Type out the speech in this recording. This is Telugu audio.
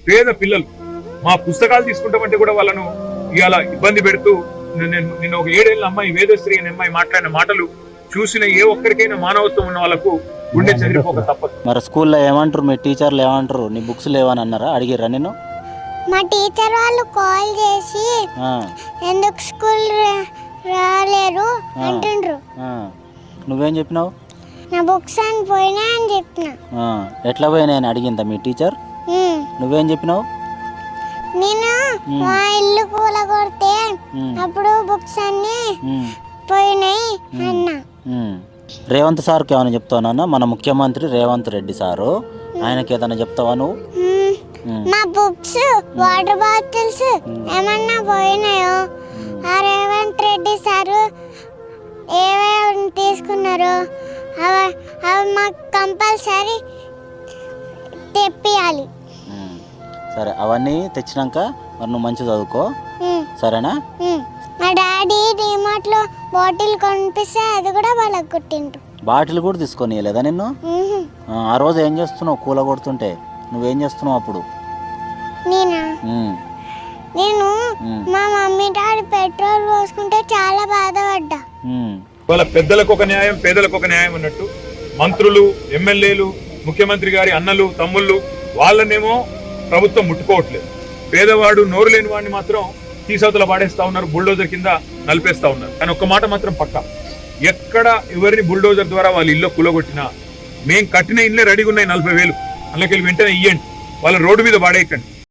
పేద పిల్లలు మా పుస్తకాలు తీసుకుంటామంటే కూడా వాళ్ళను ఇవాళ ఇబ్బంది పెడుతూ నిన్న ఒక 7 ఏళ్ల అమ్మాయి వేదశ్రీ అనే అమ్మాయి మాట్లాడిన మాటలు చూసిన ఏ ఒక్కరికైనా మానవత్వం ఉన్న వాళ్ళకు గుండె చెదిరిపోక తప్పదు. మరి స్కూల్లో ఏమంటారు, మీ టీచర్లు ఏమంటారు? నీ బుక్స్ లేవని అన్నారా, అడిగిర్రా నేను? మా టీచర్ వాళ్ళు కాల్ చేసి ఎందుకు స్కూల్ రాలేరు అంటుండ్రు. నువ్వేం చెప్పినావు? నా బుక్స్ అని పోయినా అని చెప్పిన. ఎట్లా పోయినా అని అడిగిందా మీ టీచర్? నువ్వేం చెప్పినావు? నేను మా ఇల్లు కూలగొడితే అప్పుడు బుక్స్ అన్ని పోయినాయి అన్నా. రేవంత్ సార్కి ఏమైనా చెప్తావా? మన ముఖ్యమంత్రి రేవంత్ రెడ్డి సారు, ఆయనకి ఏదైనా చెప్తావా నువ్వు? మా బుక్స్ వాటర్ బాటిల్స్ ఏమన్నా పోయినాయో ఆ రేవంత్ రెడ్డి సారు ఏమేమి తీసుకున్నారు అవి మాకు కంపల్సరీ తెప్పియాలి. సరే, అవన్నీ తెచ్చినాక మరి నువ్వు మంచి చదువుకో, సరేనా? మా డాడీ డిమార్ట్ లో బాటిల్ కొనిపిస్తే అది కూడా వాళ్ళకి కుట్టిండ్రు. బాటిల్ కూడా తీసుకొని లేదా నిన్ను? ఆ రోజు ఏం చేస్తున్నావు కూల కొడుతుంటే? నువ్వేం చేస్తున్నావు అప్పుడు? నేను మా మమ్మీ డాడీ పెట్రోల్ పోసుకుంటే చాలా బాధపడ్డా. వాళ్ళ పెద్దలకు ఒక న్యాయం, పేదలకు ఒక న్యాయం అన్నట్టు మంత్రులు, ఎమ్మెల్యేలు, ముఖ్యమంత్రి గారి అన్నలు, తమ్ముళ్ళు వాళ్ళనేమో ప్రభుత్వం ముట్టుకోవట్లేదు. పేదవాడు, నోరు లేని వాడిని మాత్రం తీసవతల పాడేస్తా ఉన్నారు, బుల్డోజర్ కింద నలిపేస్తా ఉన్నారు. కానీ ఒక్క మాట మాత్రం పక్కా, ఎక్కడ ఎవరిని బుల్డోజర్ ద్వారా వాళ్ళ ఇల్లు కూలగొట్టినా మేము కట్టిన ఇల్లే రెడీగా ఉన్నాయి 40,000, అందులోకి వెంటనే ఇయ్యండి, వాళ్ళ రోడ్డు మీద పాడేయకండి.